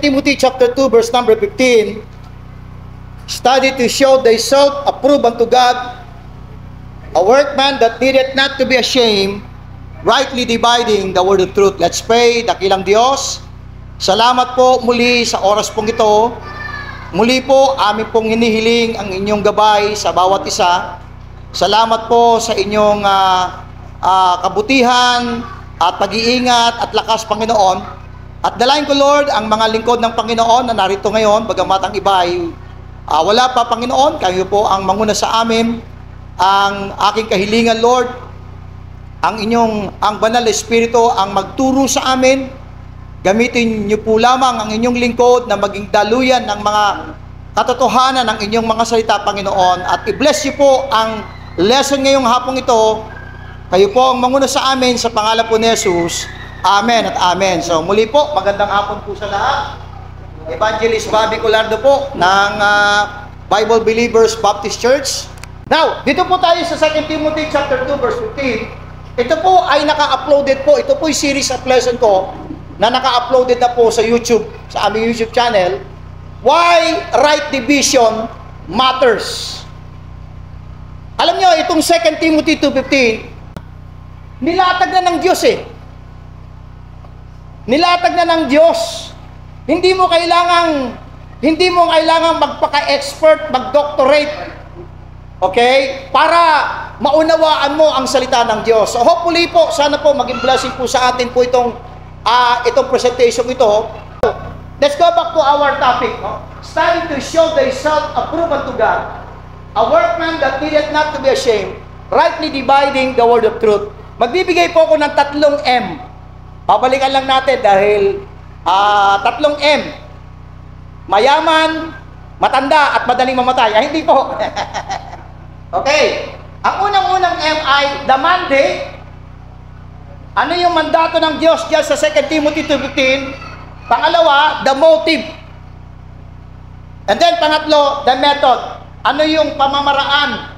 Timothy chapter 2, verse number 15, study to show thyself approved unto God, a workman that needeth not to be ashamed, rightly dividing the word of truth. Let's pray. Dakilang Diyos, salamat po muli sa oras pong ito. Muli po, amin pong hinihiling ang inyong gabay sa bawat isa. Salamat po sa inyong kabutihan at pag-iingat at lakas, Panginoon. At dalayan ko, Lord, ang mga lingkod ng Panginoon na narito ngayon, bagamat ang iba ay wala pa, Panginoon. Kayo po ang manguna sa amin. Ang aking kahilingan, Lord, ang banal na Espiritu ang magturo sa amin. Gamitin niyo po lamang ang inyong lingkod na maging daluyan ng mga katotohanan ng inyong mga salita, Panginoon. At i-bless niyo po ang lesson ngayong hapong ito. Kayo po ang manguna sa amin sa pangalan po ni Jesus. Amen at amen. So muli po, magandang hapon po sa lahat. Evangelist Bobby Colardo po ng Bible Believers Baptist Church. Now, dito po tayo sa 2 Timothy chapter 2 verse 15. Ito po ay naka-uploaded po. Ito po yung series of lesson ko na naka-uploaded na po sa YouTube, sa aming YouTube channel. Why right division matters. Alam nyo, itong 2 Timothy 2:15, nilatag na ng Diyos eh. Nilatag na ng Diyos. Hindi mo kailangang magpaka-expert, mag-doctorate, okay? Para maunawaan mo ang salita ng Diyos. So hopefully po, sana po maging blessing po sa atin po itong presentation ito. Let's go back to our topic. No? Study to show thyself approved unto God, a workman that needeth not to be ashamed, rightly dividing the word of truth. Magbibigay po ako ng 3 M. Pabalikan lang natin dahil 3 M. Mayaman, matanda, at madaling mamatay. Ay, hindi po. Okay. Ang unang-unang M ay the mandate. Ano yung mandato ng Diyos dyan sa 2 Timothy 2:15? Pangalawa, the motive. And then pangatlo, the method. Ano yung pamamaraan?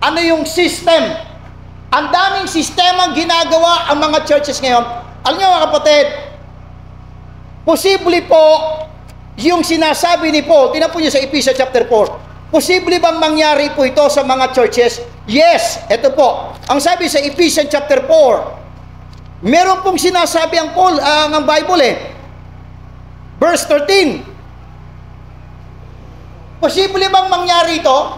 Ano yung system? Ang daming sistemang ginagawa ang mga churches ngayon. Alam niyo mga kapatid, posible po yung sinasabi ni Paul, tingnan po niyo sa Ephesians chapter 4, posible bang mangyari po ito sa mga churches? Yes, ito po. Ang sabi sa Ephesians chapter 4, meron pong sinasabi ang Paul, ang Bible Verse 13. Posible bang mangyari ito?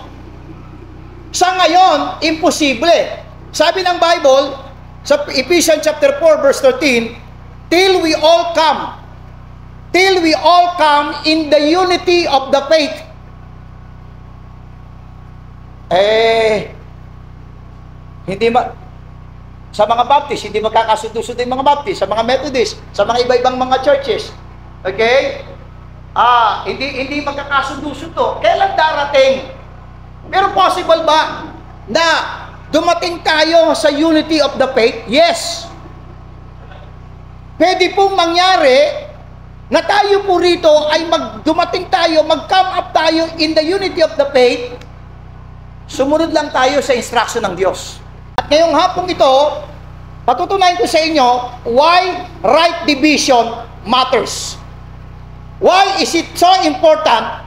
Sa ngayon, imposible. Sabi ng Bible, sa Ephesians chapter 4 verse 13, till we all come in the unity of the faith. Sa mga Baptist, hindi magkakasundo-sundo yung mga Baptist, sa mga Methodist, sa mga iba-ibang mga churches. Okay? Hindi magkakasundo-sundo. Kailan darating? Pero possible ba na dumating tayo sa unity of the faith? Yes. Pwede pong mangyari na tayo po rito ay dumating tayo, mag-come up tayo in the unity of the faith. Sumunod lang tayo sa instruction ng Diyos. At ngayong hapong ito, patutunayan ko sa inyo why right division matters. Why is it so important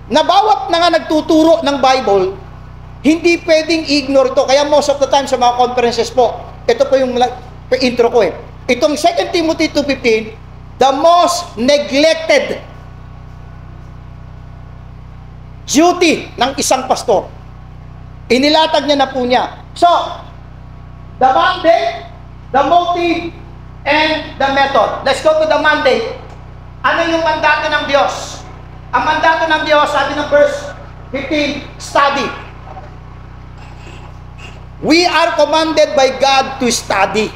na bawat na nga nagtuturo ng Bible, hindi pwedeng ignore ito. Kaya most of the time sa mga conferences po, ito po yung intro ko Itong 2 Timothy 2:15, the most neglected duty ng isang pastor. Inilatag niya na po niya. So, the mandate, the motive, and the method. Let's go to the mandate. Ano yung mandato ng Diyos? Ang mandato ng Diyos, sabi ng verse 15, study. We are commanded by God to study.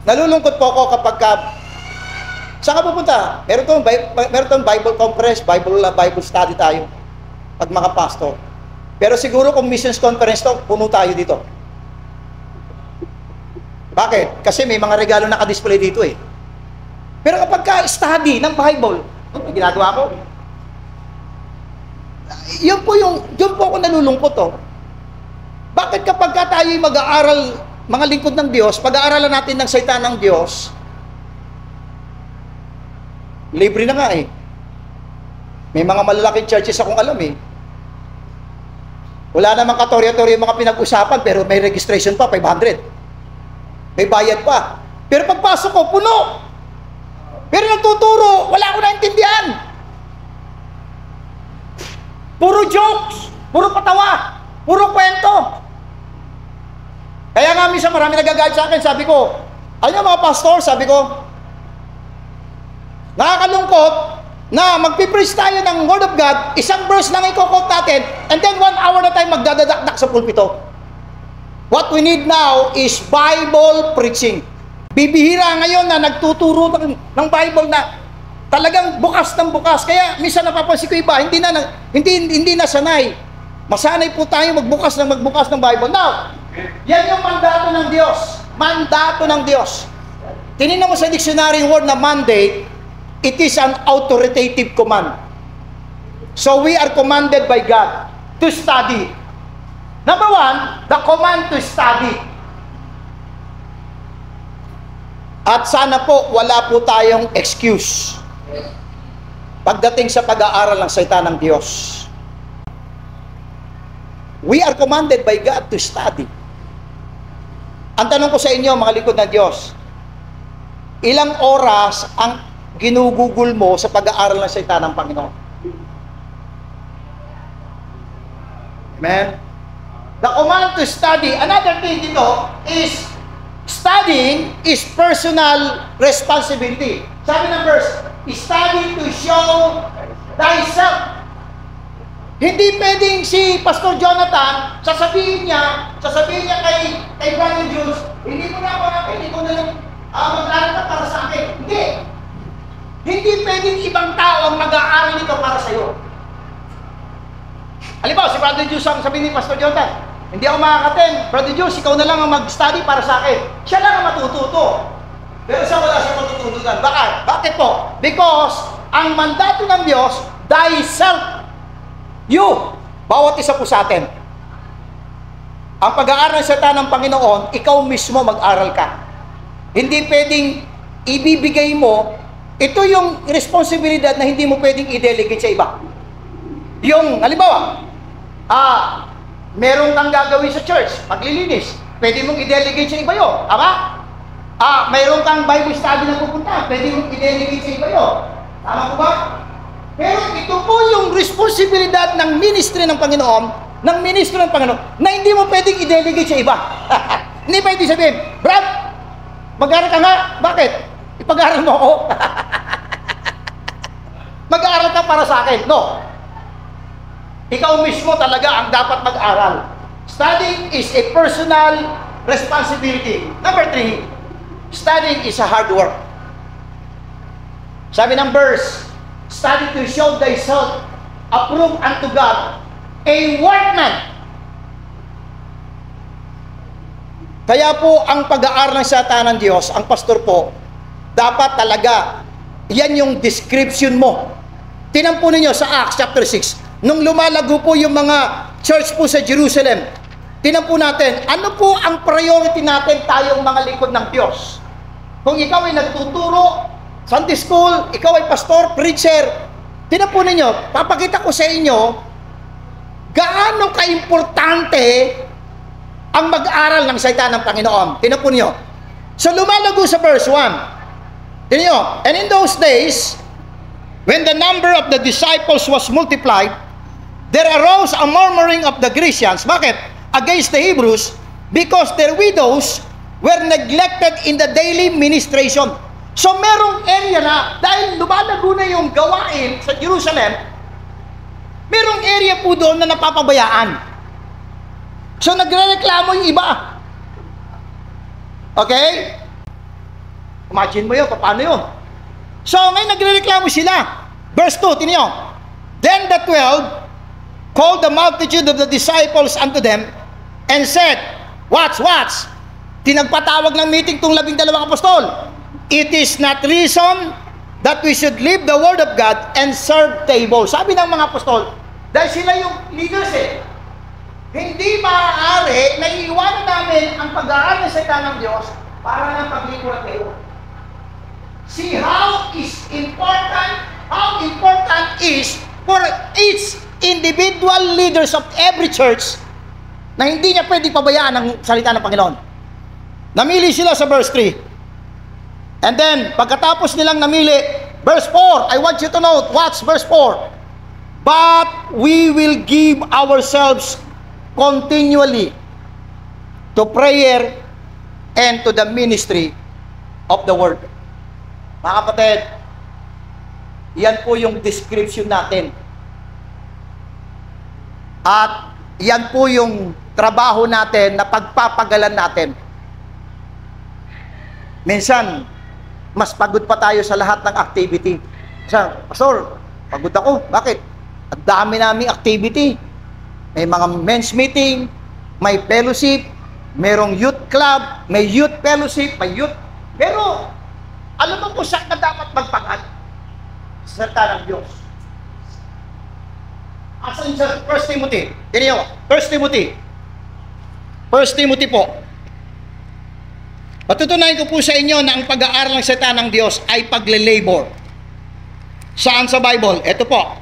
Nalulungkot po ako kapag saan ka pupunta? Meron tong Bible conference, Bible study tayo pag mga pastor. Pero siguro kung missions conference to, puno tayo dito. Bakit? Kasi may mga regalo naka-display dito Pero kapag ka-study ng Bible, ano ginagawa ko? Yun po ako nalulungkot Bakit kapag tayo mag-aaral, mga lingkod ng Diyos, pag-aaralan natin ng salita ng Diyos, Libre na nga eh. May mga malalaking churches akong alam eh. Wala namang katorya-torya yung mga pinag-usapan, pero may registration pa, 500. May bayad pa. Pero pagpasok ko, puno. Pero nagtuturo, wala ko naintindihan. Puro jokes, puro patawa, puro kwento. Kaya nga minsan marami nagagalit sa akin, sabi ko, ayun mga pastor, sabi ko, nakakalungkot na magpipreach tayo ng Word of God, isang verse lang i-quote natin, and then 1 hour na tayo magdadadakdak sa pulpito. What we need now is Bible preaching. Bibihira ngayon na nagtuturo ng Bible na talagang bukas ng bukas. Kaya minsan napapansin ko iba, hindi na sanay. Masanay po tayo magbukas ng Bible. Now, yan yung mandato ng Diyos. Mandato ng Diyos. Tinignan mo sa dictionary word na mandate, it is an authoritative command. So we are commanded by God to study. Number one, the command to study. At sana po, wala po tayong excuse pagdating sa pag-aaral ng salita ng Diyos. We are commanded by God to study. Ang tanong ko sa inyo, mga likod ng Diyos, ilang oras ang ginugugol mo sa pag-aaral ng salita ng Panginoon? Amen? The command to study, another thing dito is, studying is personal responsibility. Sabi ng verse, study to show thyself. Hindi pwedeng si Pastor Jonathan, sasabihin niya kay Brother Jules, hindi mo na ako hindi ko na lang mag-aaral ka para sa akin. Hindi pwedeng ibang tao ang mag-aaral nito para sa iyo. Halimbawa, si Brother Jules ang sabihin ni Pastor Jonathan, hindi ako makakaten. Brother Jules, ikaw na lang ang mag-study para sa akin. Siya lang ang matututo. Pero siya wala siya matututunan. Bakit po? Because ang mandato ng Diyos, thyself. You, bawat isa po sa atin. Ang pag-aaral ng salita ng Panginoon, ikaw mismo mag-aral ka. Hindi pwedeng ibibigay mo, ito yung responsibilidad na hindi mo pwedeng i-delegate sa iba. Yung, halimbawa, meron kang gagawin sa church, maglilinis, pwede mong i-delegate sa iba yun. Tama? Mayroon kang Bible study na pupunta, pwede mong i-delegate sa iba yun. Tama po ba? Pero ito po yung responsibilidad ng ministry ng Panginoon, na hindi mo pwedeng i-delegate sa iba. Hindi pwede sabihin, Brad, mag-aaral ka nga. Bakit? Ipag-aaral mo ako. Mag-aaral ka para sa akin. No. Ikaw mismo talaga ang dapat mag-aral. Studying is a personal responsibility. Number 3, studying is a hard work. Sabi ng verse, study to show thyself approved unto God, a workman. Kaya po, ang pag-aaral ng salita ng Diyos, ang pastor po, dapat talaga, yan yung description mo. Tinampo ninyo sa Acts chapter 6, nung lumalago po yung mga church po sa Jerusalem, tinampo natin, ano po ang priority natin tayong mga lingkod ng Diyos? Kung ikaw ay nagtuturo, Sunday school, ikaw ay pastor, preacher, tinampo ninyo, papakita ko sa inyo, gaano ka-importante ang mag-aral ng salita ng Panginoon. Tinampo ninyo. So lumalago sa verse 1. Tingnan nyo, and in those days, when the number of the disciples was multiplied, there arose a murmuring of the Grecians. Bakit? Against the Hebrews, because their widows were neglected in the daily ministration. So merong area na, dahil lumalago na yung gawain sa Jerusalem, merong area po doon na napapabayaan. So nagrereklamo yung iba. Okay? Imagine mo yun, paano yun? So ngayon nagrereklamo sila. Verse 2, tingnan nyo. Then the 12 called the multitude of the disciples unto them and said, Watch. Tinagpatawag ng meeting tong 12 apostol. It is not reason that we should leave the word of God and serve table. Sabi ng mga apostol, dahil sila yung leaders hindi maaari na iiwanan namin ang pag-aaral ng salita ng Diyos para ng paglingkuran kayo. See how is important is for each individual leaders of every church na hindi niya pwedeng pabayaan ang salita ng Panginoon. Namili sila sa verse 3. And then, pagkatapos nilang namili, verse 4, I want you to note, watch verse 4. But we will give ourselves continually to prayer and to the ministry of the word. Mga kapatid, yan po yung description natin. At yan po yung trabaho natin na pagpapagalan natin. Minsan, mas pagod pa tayo sa lahat ng activity. Pastor, pagod ako. Bakit? Ang dami naming activity. May mga men's meeting, may fellowship, merong youth club, may youth fellowship, may youth. Pero, alam mo kung saan na dapat magpagal? Sa salita ng Diyos. Asan sa 1 Timothy? Ganyan, 1 Timothy. 1 Timothy po. Patutunayan ko po sa inyo na ang pag-aaral ng salita ng Diyos ay pagle-labor. Saan sa Bible? Ito po.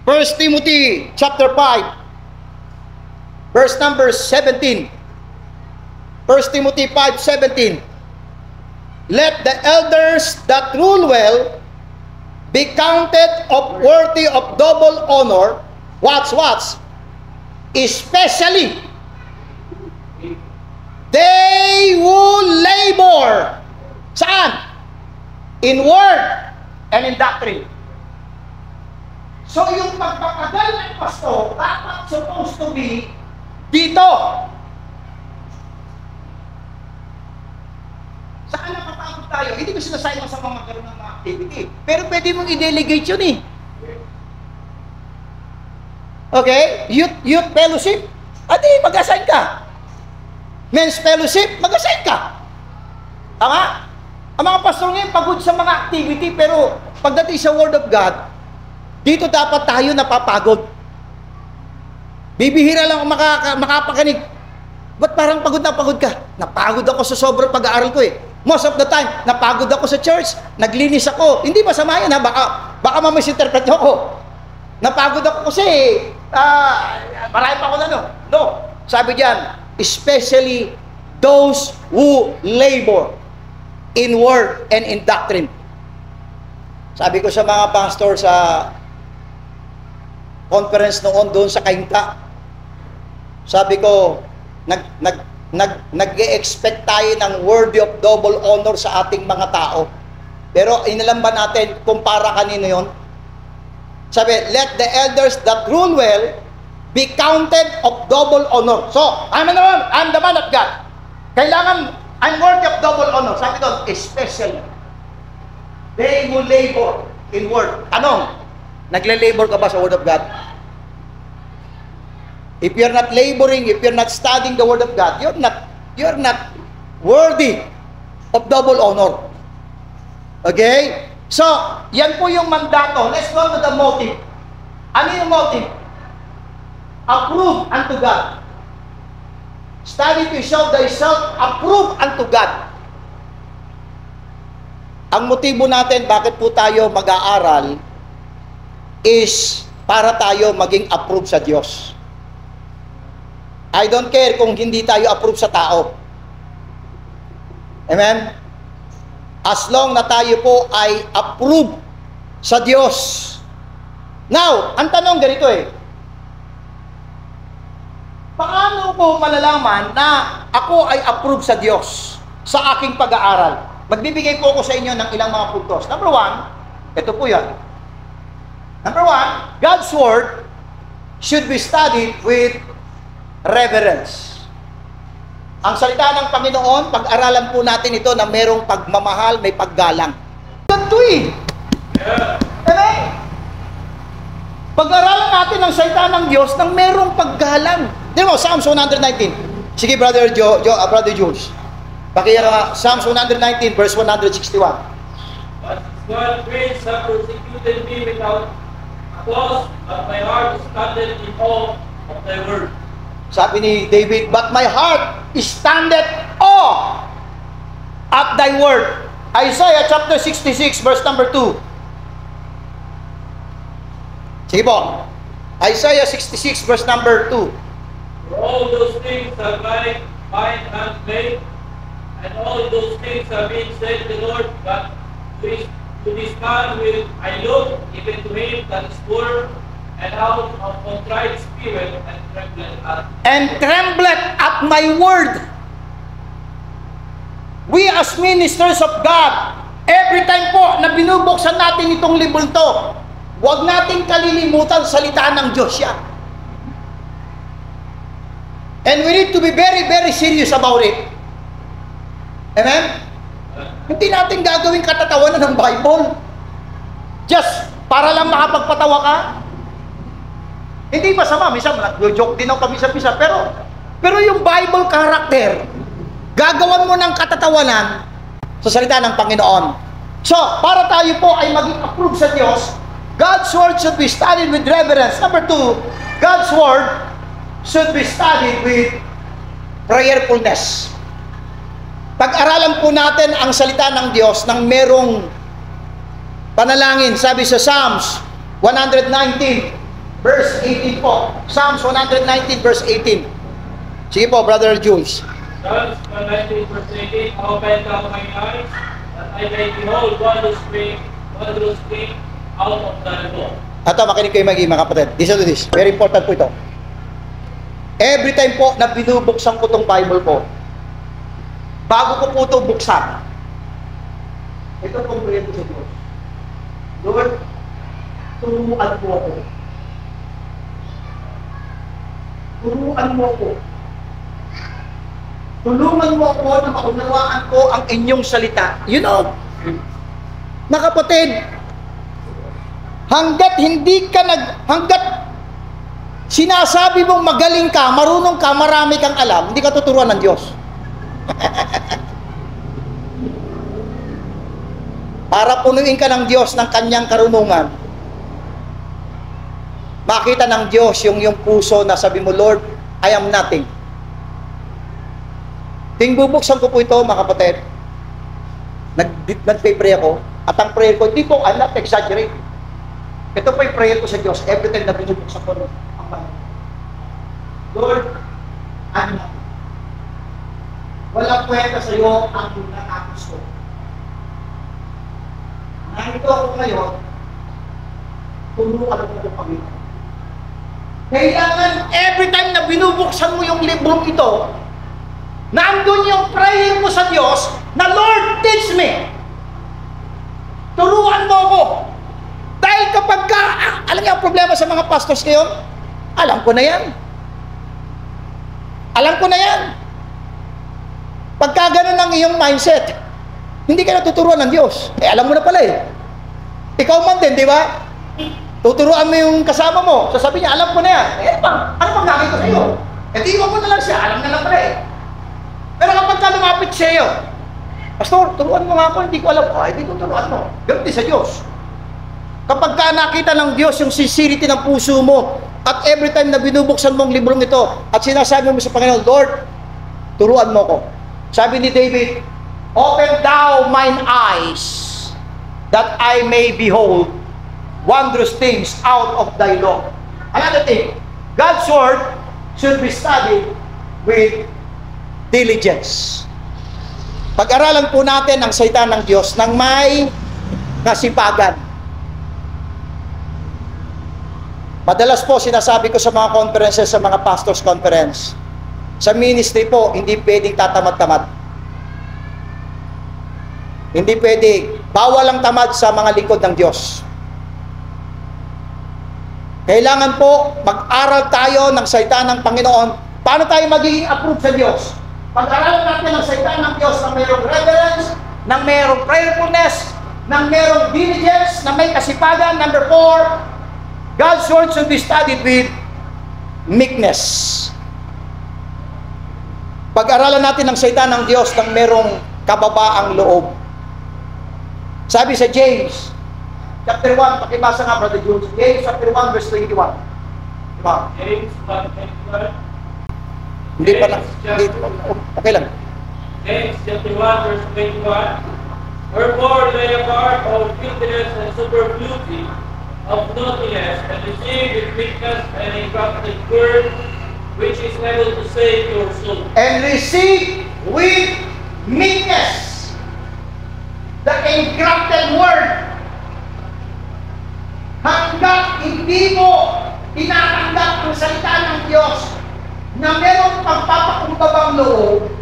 1 Timothy chapter 5, verse number 17. 1 Timothy 5:17. Let the elders that rule well be counted of worthy of double honor. Watch. Especially they who labor. Saan? In word and in doctrine. So yung pagpapagal ng pastor dapat supposed to be dito. Saan napapagod tayo? Hindi ko sinasabi sa mga magkaroon ng mga activity. Pero pwede mong i-delegate yun eh. Okay? Youth fellowship? Adi, mag-assign ka. Men's fellowship? Mag-assign ka. Tama? Ang mga pastor ngayon pagod sa mga activity, pero pagdating sa Word of God, dito dapat tayo napapagod. Bibihira lang ang makapakinig. Ba't parang pagod na pagod ka? Napagod ako sa sobrang pag-aaral ko eh. Most of the time, napagod ako sa church, naglinis ako. Hindi masama yan ha, baka mamisinterpret nyo ako. Napagod ako kasi, marami pa ako na no. No, sabi diyan, especially those who labor in word and in doctrine. Sabi ko sa mga pastor sa conference noon doon sa Kainta, sabi ko, nag-e-expect tayo ng worthy of double honor sa ating mga tao. Pero inalam ba natin kung para kanino yon? Sabi, let the elders that rule well be counted of double honor. So, I'm the man of God. Kailangan, I'm worthy of double honor. Sabi doon, especially they who labor in word. Anong? Nagle-labor ka ba sa word of God? If you're not laboring, if you're not studying the Word of God, you're not worthy of double honor. Okay? So, yan po yung mandato. Let's go to the motive. Ano yung motive? Approve unto God. Study to show thyself approved unto God. Ang motibo natin, bakit po tayo mag-aaral, is para tayo maging approved sa Diyos. I don't care kung hindi tayo approve sa tao. Amen? As long na tayo po ay approve sa Diyos. Now, ang tanong ganito eh. Paano ko malalaman na ako ay approve sa Diyos sa aking pag-aaral? Magbibigay ko sa inyo ng ilang mga puntos. Number 1, ito po yan. Number 1, God's Word should be studied with reverence. Ang salita ng Panginoon, pag-aralan po natin ito na merong pagmamahal, may paggalang. Ganito eh. Amen? Pag-aralan natin ang salita ng Diyos nang merong paggalang. Di mo, Psalms 119. Sige, Brother Jules. Pakiyara nga, Psalms 119, verse 161. But God grace have persecuted me without applause, but my heart is standeth in awe of thy word. Sabi ni David, but my heart standeth awe at thy word. Isaiah chapter 66, verse number 2. Sige po. Isaiah 66 verse number 2. For all those things are mine hand made, and all those things are being said the Lord, but to this man will I look, even to him that is poor, and out of contrite spirit, And trembleth at my word. We as ministers of God, every time po na binubuksan natin itong libro to, huwag nating kalilimutan salita ng Diyos yan. And we need to be very, very serious about it. Amen? Hindi natin gagawing katatawanan ng Bible. Just para lang makapagpatawa ka. Hindi masama, minsan nag-joke din ako pamisa-pisa, pero yung Bible character, gagawan mo ng katatawanan sa salita ng Panginoon. So, para tayo po ay maging approved sa Diyos, God's Word should be studied with reverence. Number 2, God's Word should be studied with prayerfulness. Pag-aralan po natin ang salita ng Diyos ng merong panalangin. Sabi sa Psalms 119, verse 18 po. Psalms 119, verse 18. Sige po, Brother Jules. Psalms 119, verse 18, Open thou mine eyes, that I may behold wondrous things out of thy law. Ito, makinig kayo mga kapatid. Listen to this. Very important po ito. Every time po na binubuksan ko itong Bible po, bago ko po ito buksan, ito pong prayer ko sa Diyos. Lord, turuan mo ako. Turuan mo ako. Tulungan mo ako na maunawaan ko ang inyong salita. You know, mga kapatid, hanggat sinasabi mong magaling ka, marunong ka, marami kang alam, hindi ka tuturuan ng Diyos. Para punuin ka ng Diyos ng kanyang karunungan, makita ng Diyos yung puso na sabi mo, Lord, I am nothing. Ting bubuksan ko po ito, mga kapatid. Nagpe-pray ako, at ang prayer ko, hindi po, I'm not exaggerating. Ito po yung prayer ko sa Diyos, every time na binubuksan ko ang Bible. Lord, I'm nothing. Walang kwenta sa iyo ang natapos ko. Nandito ako ngayon, turuan mo ko Panginoon. Kailangan every time na binubuksan mo yung librong ito, nandun yung prayer mo sa Diyos na Lord, teach me. Turuan mo ako. Dahil kapag ka, alam niyo ang problema sa mga pastors ngayon? Alam ko na yan. Alam ko na yan. Pagka ganun ang iyong mindset, hindi ka natuturuan ng Diyos. Alam mo na pala eh. Ikaw man din, di ba? Tuturuan mo yung kasama mo. Sasabihin niya, alam ko na yan. Ano pang gagawin ko sa iyo? Di iwan mo na lang siya. Alam na lang pala eh. Pero kapag ka lumapit siya iyo, Pastor, turuan mo nga ako, hindi ko alam. Hindi tuturuan mo. Ganun din sa Diyos. Kapag ka nakita ng Diyos yung sincerity ng puso mo, at every time na binubuksan mo ang librong ito, at sinasabi mo sa Panginoon, Lord, turuan mo ko. Sabi ni David, open thou mine eyes, that I may behold wondrous things out of thy law. Another thing, God's word should be studied with diligence. Pag-aralan po natin ang salita ng Diyos ng may kasipagan. Madalas po sinasabi ko sa mga conferences, sa mga pastors conference, sa ministry po, hindi pwedeng tatamad-tamad. Hindi pwede. Bawal ang tamad sa mga lingkod ng Diyos. Kailangan po mag-aral tayo ng salita ng Panginoon. Paano tayo magiging approved sa Diyos? Pag-aralan natin ang salita ng Diyos na mayroong reverence, na mayroong prayerfulness, na mayroong diligence, na may kasipagan. Number 4, God's word should be studied with meekness. Pag-aralan natin ang salita ng Diyos ng merong kababaang loob. Sabi sa James, chapter 1, pakibasa nga, Brother Jules. James, chapter 1, verse 21. Diba? James 1:21. Hindi pa lang. Okay lang. James chapter 1, verse 21. Wherefore lay apart all filthiness and superfluity of naughtiness, and receive with meekness an engrafted word, which is able to save your soul. And receive with meekness the engrafted word. Hanggat hindi mo tinatanggap ang salita ng Diyos na merong pagpapakumbabang loob,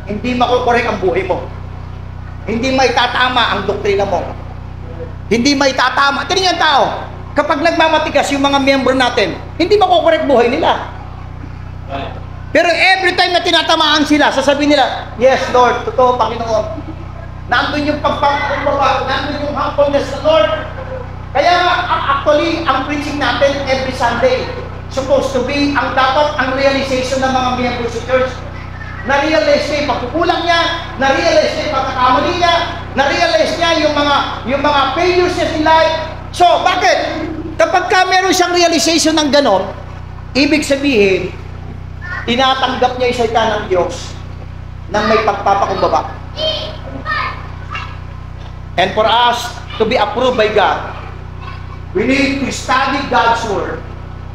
hindi makukorek ang buhay mo. Hindi maitatama ang doktrina mo. Hindi maitatama. Tingnan yung tao, kapag nagmamatigas yung mga miyembro natin, hindi makukorek buhay nila. Right. Pero every time na tinatamaan sila, sasabihin nila, yes, Lord, totoo, Panginoon. Nandun yung pagpapakumbaba, nandun yung humbleness sa Lord. Kaya actually, ang preaching natin every Sunday, supposed to be, ang realization ng mga miyembro sa church. Na-realize niya yung pagkukulang niya, na-realize niya yung pagkakamali niya, na-realize niya yung mga failures niya in life. So, bakit? Kapag meron siyang realization ng ganon, ibig sabihin, tinatanggap niya yung salita ng Diyos nang may pagpapakumbaba. And for us to be approved by God, we need to study God's Word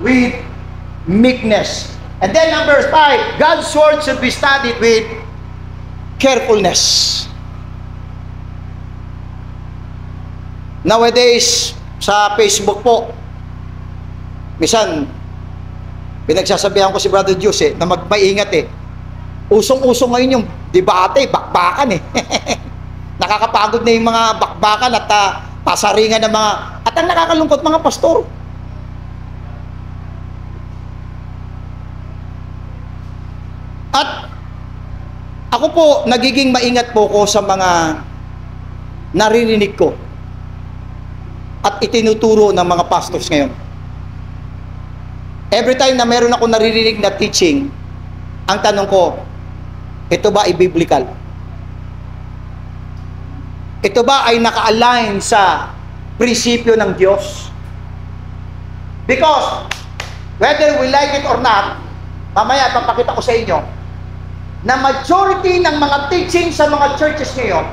with meekness. And then number 5, God's Word should be studied with carefulness. Nowadays, sa Facebook po, minsan, pinagsasabihan ko si Brother Jose na magpaingat eh. Usong-usong ngayon yung debate, bakbakan eh. Nakakapagod na yung mga bakbakan at pasaringan ng mga, at ang nakakalungkot mga pastor. At ako po, nagiging maingat po ko sa mga naririnig ko at itinuturo ng mga pastors ngayon. Every time na meron ako naririnig na teaching, ang tanong ko, ito ba ay biblical? Ito ba ay naka-align sa prinsipyo ng Diyos? Because, whether we like it or not, mamaya papakita ko sa inyo, na majority ng mga teaching sa mga churches ngayon,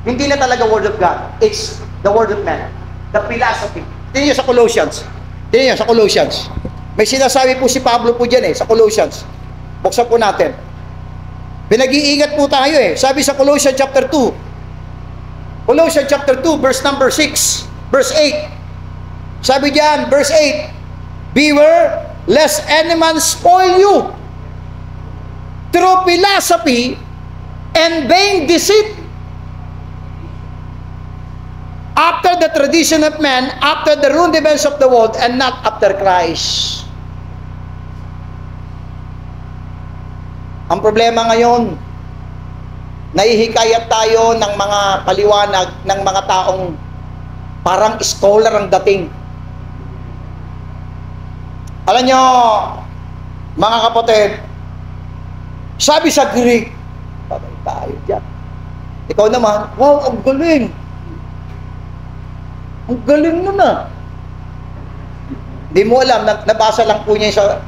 hindi na talaga Word of God. It's the Word of man. The philosophy. Tingnan nyo sa Colossians. Tingnan nyo sa Colossians. May sinasabi po si Pablo po dyan sa Colossians. Buksan po natin. Pinag-iingat po tayo Sabi sa Colossians chapter 2. Colossians chapter 2, verse number 6. Verse 8. Sabi dyan, verse 8. Beware, lest any man spoil you through philosophy and vain deceit, after the tradition of man, after the rudiments of the world, and not after Christ. Ang problema ngayon, naihikayat tayo ng mga paliwanag ng mga taong parang scholar ang dating. Alam nyo, mga kapatid, sabi sa Greek, patay tayo dyan. Ikaw naman, wow, ang galing. Ang galing nun Hindi mo alam, nabasa lang po niya sa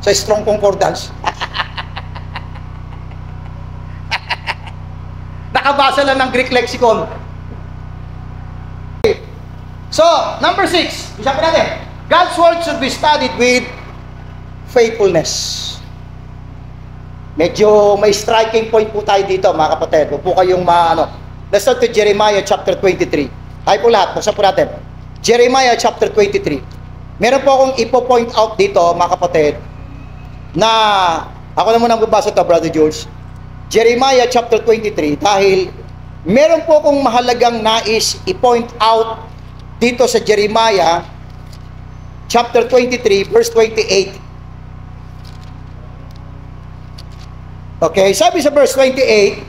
Strong Concordance. Nakabasa lang ng Greek lexicon. So, number 6, isa pa natin. God's Word should be studied with faithfulness. Medyo may striking point po tayo dito, mga kapatid. Huwag po kayong Let's start to Jeremiah chapter 23. Tayo po lahat, buksan po natin. Jeremiah chapter 23. Meron po akong ipo-point out dito, mga kapatid, na ako na muna magbabasa ito, Brother George. Jeremiah chapter 23, dahil meron po akong mahalagang nais i-point out dito sa Jeremiah chapter 23, verse 28. Okay, sabi sa verse 28,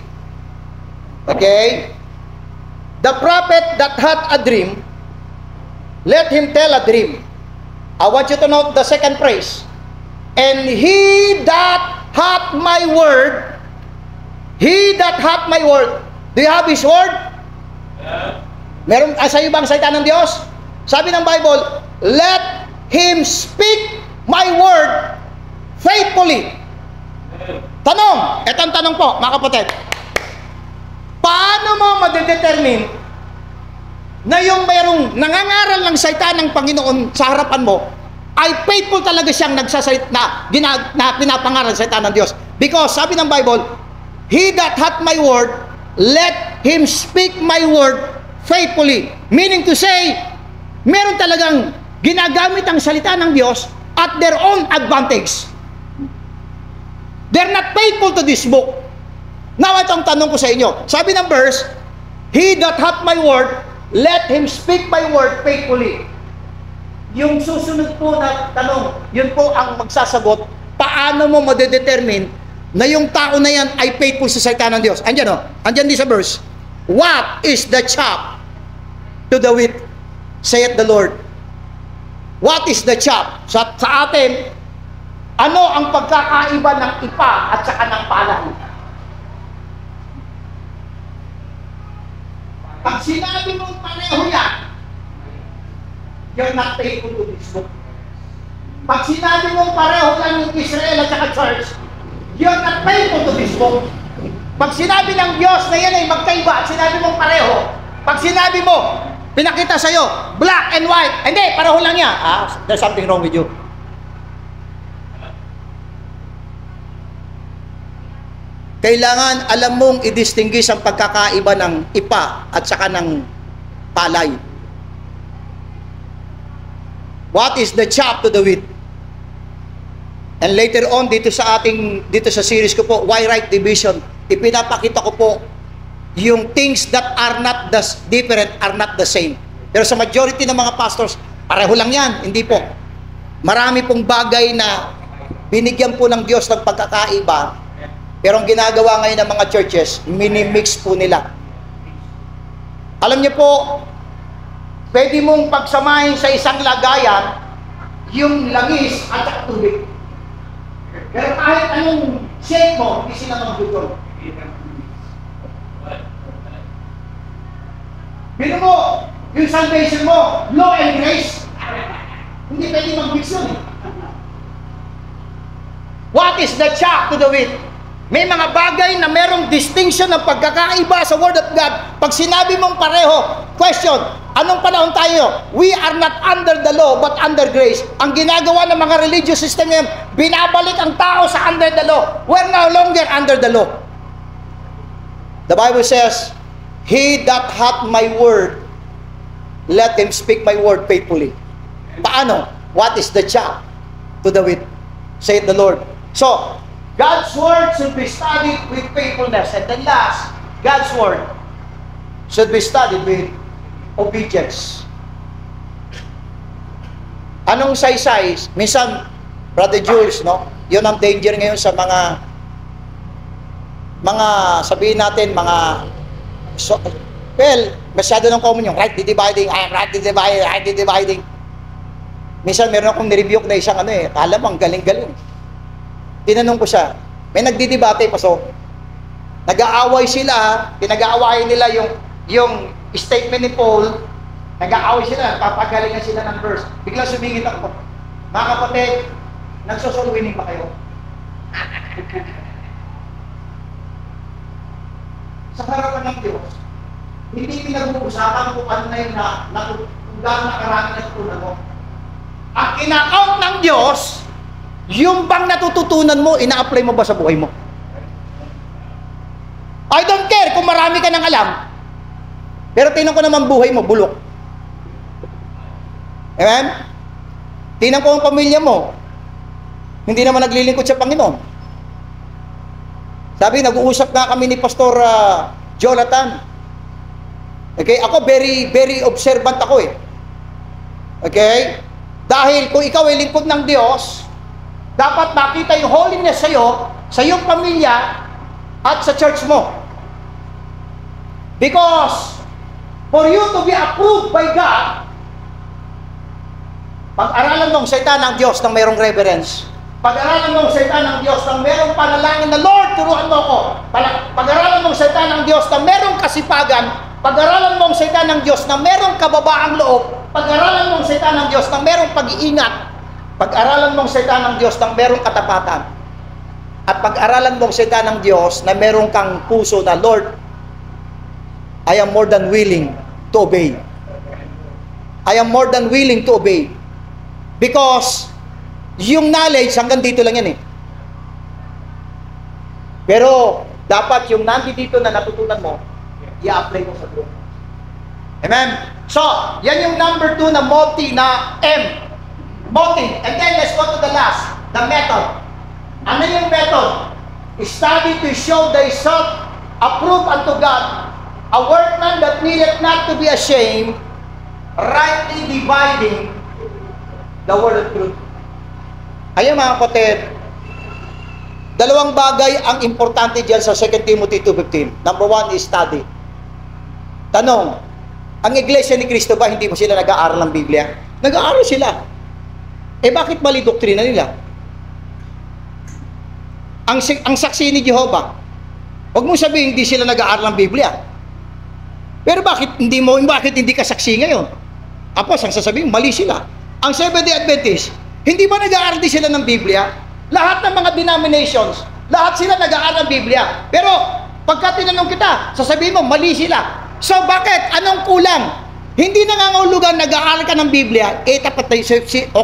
okay, the prophet that hath a dream, let him tell a dream. I want you to note the second phrase. And he that hath my word, do you have his word? Yeah. Meron sa iyo bang salita ng Diyos? Sabi ng Bible, let him speak my word faithfully. Tanong, etong tanong po, mga kapatid. Paano mo madedetermine na yung mayroong nangangaral ng salita ng Panginoon sa harapan mo, ay faithful talaga siyang nagsasalita na pinapangaral sa salita ng Diyos. Because sabi ng Bible, he that hath my word, let him speak my word faithfully. Meaning to say, meron talagang ginagamit ang salita ng Diyos at their own advantage. They're not faithful to this book. Now, ito ang tanong ko sa inyo. Sabi ng verse, he that hath my word, let him speak my word faithfully. Yung susunod po na tanong, yun po ang magsasagot, paano mo madedetermine na yung tao na yan ay faithful sa salita ng Diyos? Andyan o, andyan din sa verse. What is the chaff to the wheat, saith the Lord? What is the chaff? Sa atin, ano ang pagkakaiba ng ipa at saka ng palay? Pag sinabi mong pareho yan, you're not faithful to this book. Pag sinabi mong pareho lang yung Israel at saka church, you're not faithful to this book. Pag sinabi ng Diyos na yan ay magkaiba at sinabi mong pareho, pag sinabi mo, pinakita sa'yo, black and white, hindi, pareho lang yan. There's something wrong with you. Kailangan alam mong i-distinguish ang pagkakaiba ng ipa at saka ng palay. What is the chaff to the wheat? And later on, dito sa series ko po, Why Right Division, ipinapakita ko po yung things that are not the different, are not the same. Pero sa majority ng mga pastors, pareho lang yan. Hindi po. Marami pong bagay na binigyan po ng Diyos ng pagkakaiba. Pero ang ginagawa ngayon ng mga churches, minimix po nila. Alam niyo po, pwede mong pagsamahin sa isang lagayan yung langis at saka tubig. Pero kahit anong shake mo, hindi sila magbuton. Bino mo, yung salvation mo, law and grace, hindi pwede mag-mix yun. What is the chaff to the wheat? May mga bagay na merong distinction ng pagkakaiba sa Word of God. Pag sinabi mong pareho, question, anong panahon tayo? We are not under the law, but under grace. Ang ginagawa ng mga religious system ngayon, binabalik ang tao sa under the law. We're no longer under the law. The Bible says, he that hath my word, let him speak my word faithfully. Paano? What is the chaff to the wheat, saith the Lord. So, God's word should be studied with faithfulness. And then last, God's word should be studied with obedience. Anong saysay? Minsan, Brother Jules, no? Yun ang danger ngayon sa mga sabihin natin, masyado ng common yung right dividing, right dividing. Minsan meron akong nirebuke na isang alam mo, ang galing-galing. Tinanong ko siya, may nagdidebate pa so. Nag-aaway sila, pinag-aawayan nila yung statement ni Paul, nag-aaway sila, papagalingan sila ng verse. Bigla sumingit ako, mga kapatid, nagsosoul winning ba kayo? Sa harapan ng Diyos, hindi pinag-uusapan kung ano na yung kung gano'n nakarami na tutunan mo. Ang ina-count ng Diyos, yung bang natututunan mo, ina-apply mo ba sa buhay mo? I don't care kung marami ka nang alam. Pero tingnan ko naman buhay mo, bulok. Amen? Tingnan ko ang pamilya mo. Hindi naman naglilingkod sa Panginoon. Sabi, nag-uusap nga kami ni Pastor Jonathan. Okay? Ako, very, very observant ako eh. Okay? Dahil kung ikaw ay lingkod ng Diyos, dapat makita yung holiness sa'yo, sa iyong pamilya, at sa church mo. Because, for you to be approved by God, pag-aralan mong salita ng Diyos ng mayroong reverence, pag-aralan mong salita ng Diyos ng mayroong panalangin na, Lord, turuan mo ako. Pag-aralan mong salita ng Diyos na mayroong kasipagan, pag-aralan mong salita ng Diyos na mayroong kababaang loob, pag-aralan mong salita ng Diyos na mayroong pag-iingat, pag-aralan mong salita ng Diyos na merong katapatan. At pag-aralan mong salita ng Diyos na merong kang puso na, Lord, I am more than willing to obey. I am more than willing to obey. Because, yung knowledge, hanggang dito lang yan eh. Pero, dapat yung nandito na natutunan mo, i-apply mo sa group. Amen? So, yan yung number 2 na motive na M. Motive. And then, let's go to the last, the method. Ano yung method? Study to show thyself approved unto God, a workman that needeth not to be ashamed, rightly dividing the word of truth. Ayun mga kapatid, dalawang bagay ang importante dyan sa 2 Timothy 2:15. Number 1 is study. Tanong, ang Iglesia ni Cristo ba hindi mo sila nag-aaral ng Biblia? Nag-aaral sila. Eh bakit mali doktrina nila? Ang saksi ni Jehovah, huwag mo sabihin hindi sila nag-aaral ng Biblia. Pero bakit hindi ka saksi ngayon? Tapos ang sasabihin, mali sila. Ang Seventh-day Adventist, hindi ba nag-aaral din sila ng Biblia? Lahat ng mga denominations, lahat sila nag-aaral ng Biblia. Pero pagka tinanong kita, sasabihin mo, mali sila. So bakit? Anong kulang? Hindi nangangahulugan nag-aaral ka ng Biblia, tapat na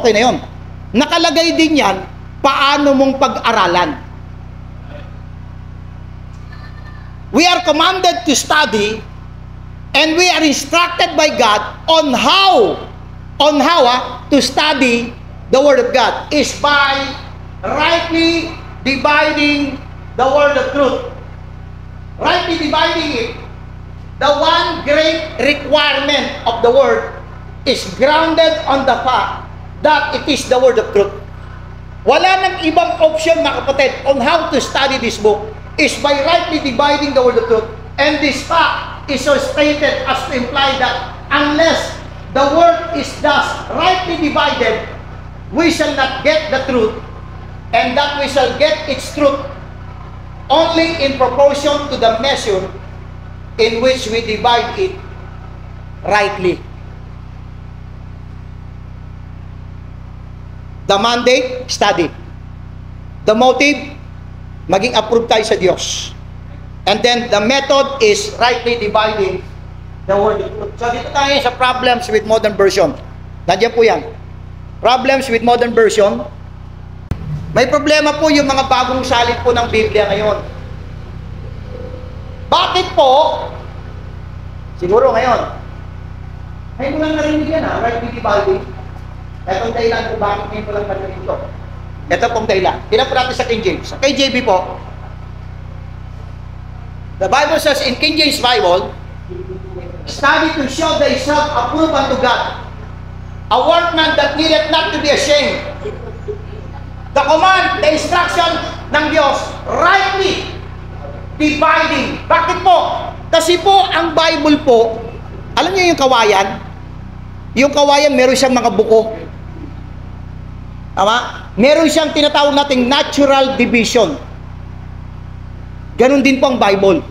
okay na yun. Nakalagay din yan, paano mong pag-aralan. We are commanded to study and we are instructed by God on how to study the Word of God is by rightly dividing the Word of truth. Rightly dividing it. The one great requirement of the Word is grounded on the fact that it is the Word of truth. Wala nang ibang option mga kapatid on how to study this book is by rightly dividing the word of truth. And this fact is so stated as to imply that unless the word is thus rightly divided, we shall not get the truth, and that we shall get its truth only in proportion to the measure in which we divide it rightly. The mandate, study. The motive, maging approved tayo sa Diyos. And then, the method is rightly dividing the word of truth. So, dito tayo sa problems with modern version. Nandiyan po yan. Problems with modern version. May problema po yung mga bagong salin po ng Biblia ngayon. Bakit po? Siguro ngayon. Ngayon ko lang narinig yan rightly dividing. Itong dahilan kung bakit ngayon ko lang narinig ito. Ito pong dahilan. Tingnan po natin sa King James. Sa KJV po, the Bible says in King James Bible, study to show thyself approved unto God, a workman that needeth not to be ashamed. The command, the instruction ng Diyos, rightly dividing. Bakit po? Kasi po, ang Bible po, alam niyo yung kawayan? Yung kawayan, meron siyang mga buko. Tama? Meron siyang tinatawag nating natural division. Ganon din po ang Bible.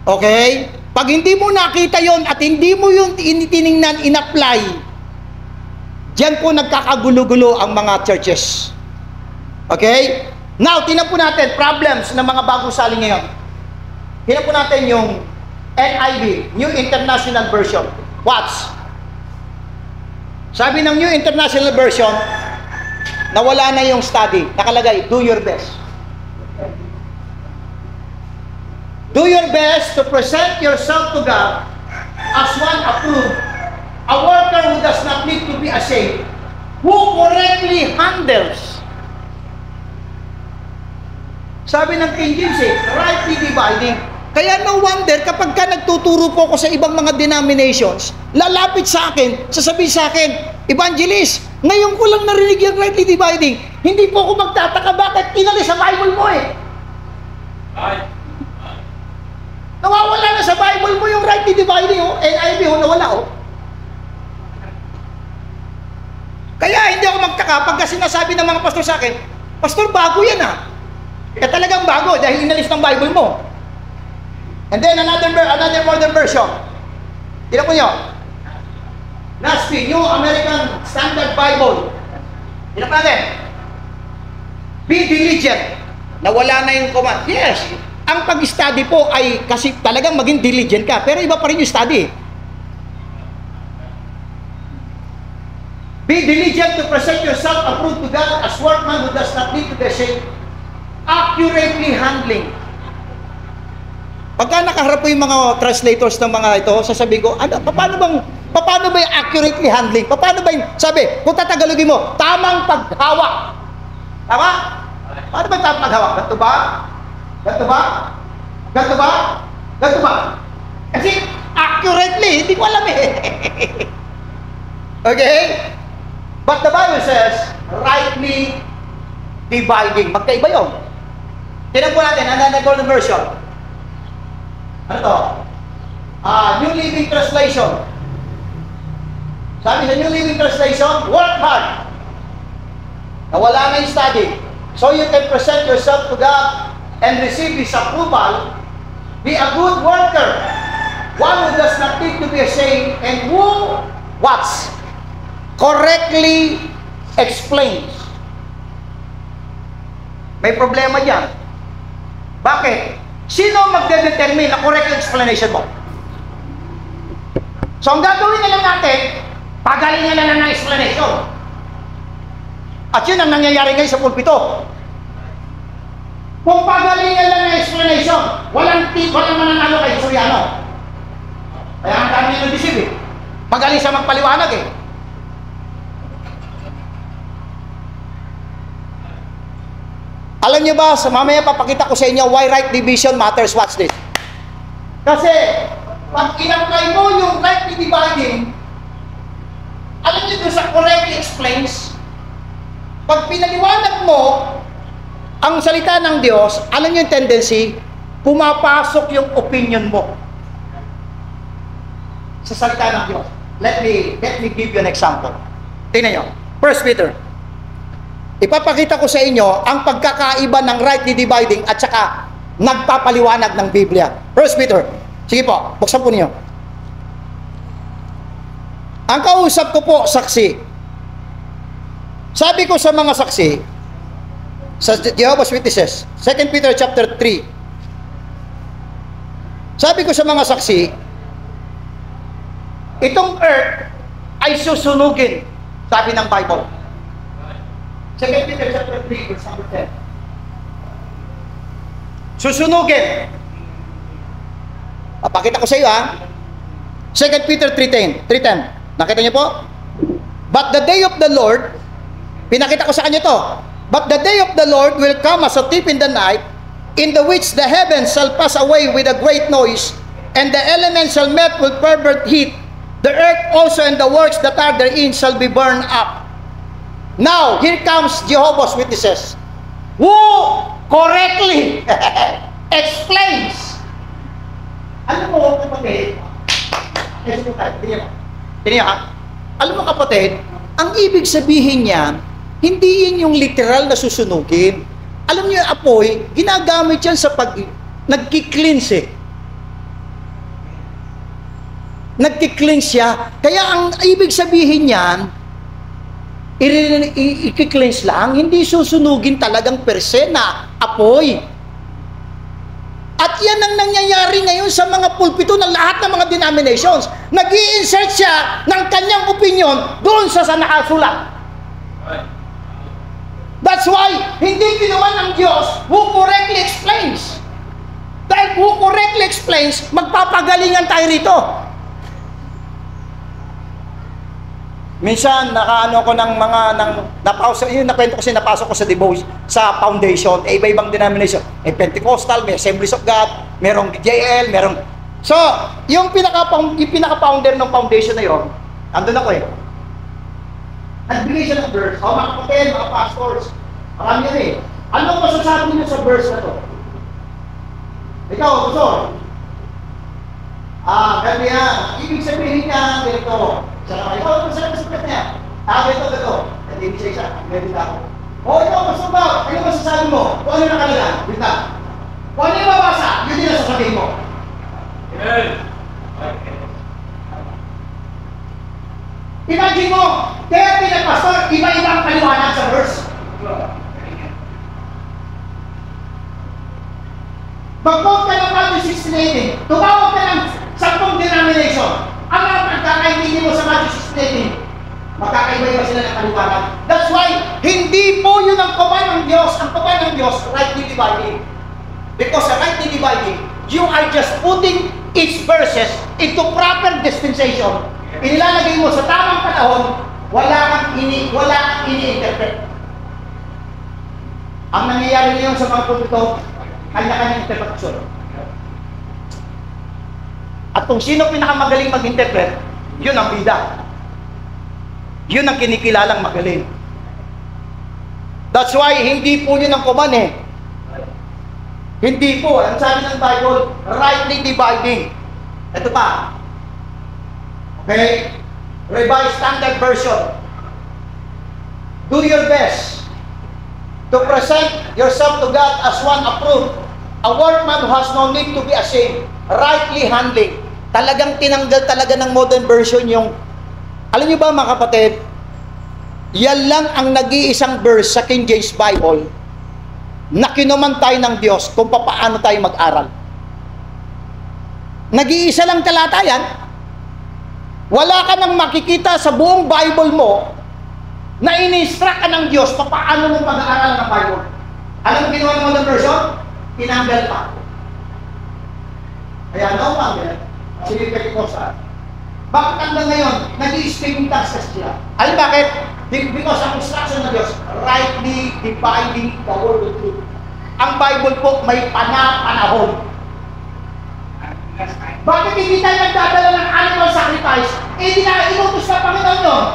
Okay? Pag hindi mo nakita yon at hindi mo yung tiningnan, in-apply, diyan po nagkakagulo-gulo ang mga churches. Okay? Now, tingnan po natin problems ng mga bagong salin ngayon. Tingnan po natin yung NIV, New International Version. Watch. Sabi ng New International Version, nawala na yung study. Nakalagay, do your best. Do your best to present yourself to God as one approved, a worker who does not need to be ashamed, who correctly handles. Sabi ng King James, rightly dividing. Kaya no wonder kapag ka nagtuturo po ako sa ibang mga denominations, lalapit sa akin, sasabihin sa akin, Evangelist, ngayon ko lang narinig yung rightly dividing. Hindi po ako magtataka bakit inalis sa Bible mo eh. Nawawala na sa Bible mo yung rightly dividing, NIV nawala Kaya hindi ako magtaka pagka sinasabi ng mga pastor sa akin, Pastor, bago yan talagang bago dahil inalis ng Bible mo. And then another modern version. Tignan po nyo. NASB, New American Standard Bible. Tignan po natin. Be diligent. Nawala na yung command. Yes. Ang pag-study po ay kasi talagang maging diligent ka. Pero iba pa rin yung study. Be diligent to present yourself approved to God as workman who does not need to be ashamed, accurately handling. Pagka nakaharap po yung mga translators ng mga ito, sasabihin ko, ano, paano ba yung accurately handling? Paano ba yung, sabi, kung tatagalogin mo, tamang paghawak. Tama? Paano ba yung tamang paghawak? Ganito ba? Ganito ba? Ganito ba? Ganito ba? Kasi accurately, hindi ko alam eh. Okay? But the Bible says, rightly dividing. Magkaiba yun. Tignan po natin, ano na Golden Version? Ano to? New Living Translation. Sabi sa New Living Translation, work hard. Nawala na yung study. So you can present yourself to God and receive His approval. Be a good worker. One who does not need to be ashamed and who, what's? Correctly explains. May problema dyan. Bakit? Sino magde-determine na correct explanation mo? So, ang gagawin na lang natin, pagalingan na lang ng explanation. At yun ang nangyayari ngayon sa pulpito. Kung pagalingan lang ng explanation, walang mananalo kay Soriano. Kaya ang dami nyo deceive eh. Magaling siya magpaliwanag eh. Alam niyo ba, mamaya papakita ko sa inyo why right division matters. Watch this. Kasi, pag in-apply mo yung rightly dividing, alam niyo doon sa correctly explains, pag pinaliwanag mo ang salita ng Diyos, alam niyo yung tendency, pumapasok yung opinion mo sa salita ng Diyos. Let me give you an example. Tingnan niyo. 1 Peter. Ipapakita ko sa inyo ang pagkakaiba ng rightly dividing at saka nagpapaliwanag ng Biblia. 1 Peter. Sige po, buksan po niyo. Ang kausap ko po, saksi. Sabi ko sa mga saksi, sa Jehovah's Witnesses, 2 Peter chapter 3. Sabi ko sa mga saksi, itong earth ay susunugin, sabi ng Bible. 2 Peter chapter 3, verse 10. Susunugin. Papakita ko sa iyo ha. 2 Peter 3:10. Nakita niyo po? But the day of the Lord, pinakita ko sa kanya to. But the day of the Lord will come as a thief in the night, in the which the heavens shall pass away with a great noise, and the elements shall melt with fervent heat. The earth also and the works that are therein shall be burned up. Now, here comes Jehovah's Witnesses, who correctly explains. Alam mo, kapatid, tingnan ha? Alam mo kapatid, ang ibig sabihin niya, hindi yun yung literal na susunugin. Alam niyo yung apoy, ginagamit yan sa pag nagki-cleanse eh. Nagki-cleanse siya. Kaya ang ibig sabihin niyan, i-cleanse lang, hindi susunugin talagang per se na apoy. At yan ang nangyayari ngayon sa mga pulpito ng lahat ng mga denominations. Nag-i-insert siya ng kanyang opinion doon sa nakasulat. That's why, hindi ginawa ng Diyos who correctly explains. Dahil who correctly explains, magpapagalingan tayo rito. Minsan, nakaano ko ng mga, yun nakwento ko kasi napasok ko sa devotion, sa foundation, iba-ibang denomination. May Pentecostal, may Assemblies of God, merong JL, merong... So, yung pinaka-founder ng foundation na yun, andun ako eh. Nagbigay siya ng verse. Mga kapatid, mga pastors, marami yan eh. Anong masasabi niyo sa verse na to? Ikaw, pastor. Ganyan yan. Ibig sabihin niya, ganito. Ikaw, ano sa sagot niya? Ganito. Hindi siya isa. Ganito ako. Ikaw, pastor ba? Ano masasabi mo? Kung ano yung nakalagan? Ganito. Kung ano yung mabasa, yun din ang sasabihin mo. Amen. Imagine mo, 30 na pastor, iba-ibang paliwanag sa verse. Mag-quote ka ng Matthew 16:18, tumawag ka ng 10 denomination. Ang mga pagkakaintindi mo sa Matthew 16:18, magkakaiba-iba sila ng kaliwanag. That's why, hindi po yun ang command ng Diyos. Ang command ng Diyos, rightly dividing. Because sa rightly dividing, you are just putting its verses into proper dispensation. Inilalagay mo sa tamang panahon, wala kang ini-interpret. Ang nangyayari ngayon sa mga pulpito, kanya-kanyang interpretasyon. At kung sino pinakamagaling mag-interpret, yun ang bida. Yun ang kinikilalang magaling. That's why, hindi po yun ang command eh. Hindi po. Ang sabi ng Bible, rightly dividing. Ito pa. Okay? Revised Standard Version. Do your best to present yourself to God as one approved, a workman who has no need to be ashamed, rightly handling. Talagang tinanggal talaga ng modern version yung, alam niyo ba mga kapatid, yan lang ang nag-iisang verse sa King James Bible na kinuman tayo ng Diyos kung paano tayo mag-aral. Nag-iisa lang talata yan. Wala ka nang makikita sa buong Bible mo na in-instruct ka ng Diyos paano mo mag-aaral ng Bible. Alam mo ginawa ng modern version? Tinanggal pa. Kaya no man, sinipin ko sa bakit hanggang ngayon, nag-i-speaking taxes sila? Alam bakit? Because ang instruction ng Diyos, rightly dividing the word of truth. Ang Bible po may panahon. Bakit hindi tayo nagdadala ng animal sacrifice? Eh, di na inutos na Panginoon yun.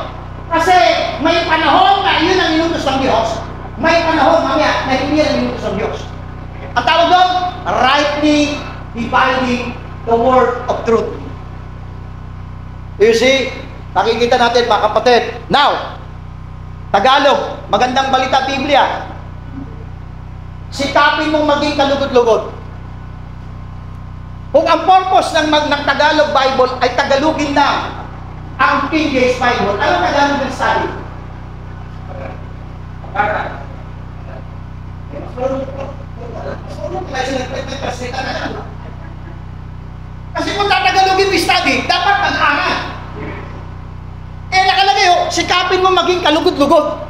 Kasi may panahon na yun ang inutos ng Diyos. May panahon, mamaya, na hindi ang inutos ng Diyos. Ang tawag doon, rightly dividing the word of truth. You see, nakikita natin mga kapatid. Now, Tagalog, magandang balita Biblia. Sikapin mong maging kalugod-lugod. Kung ang purpose ng Tagalog Bible ay Tagalogin lang ang King James Bible, ano Tagalog ng study? Kasi kung tatagalogin mo study, dapat mag-aral. Eh, nakalagay sikapin mo maging kalugod-lugod.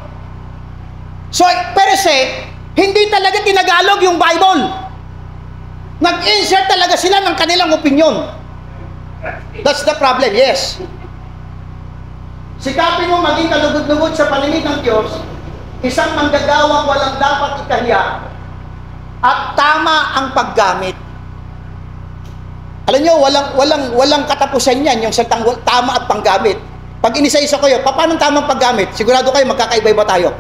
So, per se, hindi talaga tinagalog yung Bible. Nag-insert talaga sila ng kanilang opinion. That's the problem, yes. Sikapin mo maging kalugod-lugod sa paningin ng Diyos, isang manggagawang walang dapat ikahiya, at tama ang paggamit. Alam nyo, walang katapusan yan, yung salitang tama at panggamit. Pag inisa-isa kayo, paano tamang paggamit? Sigurado kayo, magkakaiba-iba tayo.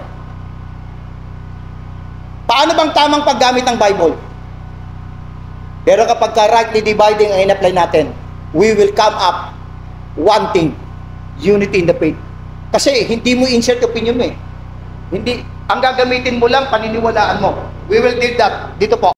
Paano bang tamang paggamit ng Bible? Pero kapag rightly dividing ang in-apply natin, we will come up one thing, unity in the faith. Kasi hindi mo insert opinion mo eh. Hindi, ang gagamitin mo lang, paniniwalaan mo. We will do that dito po.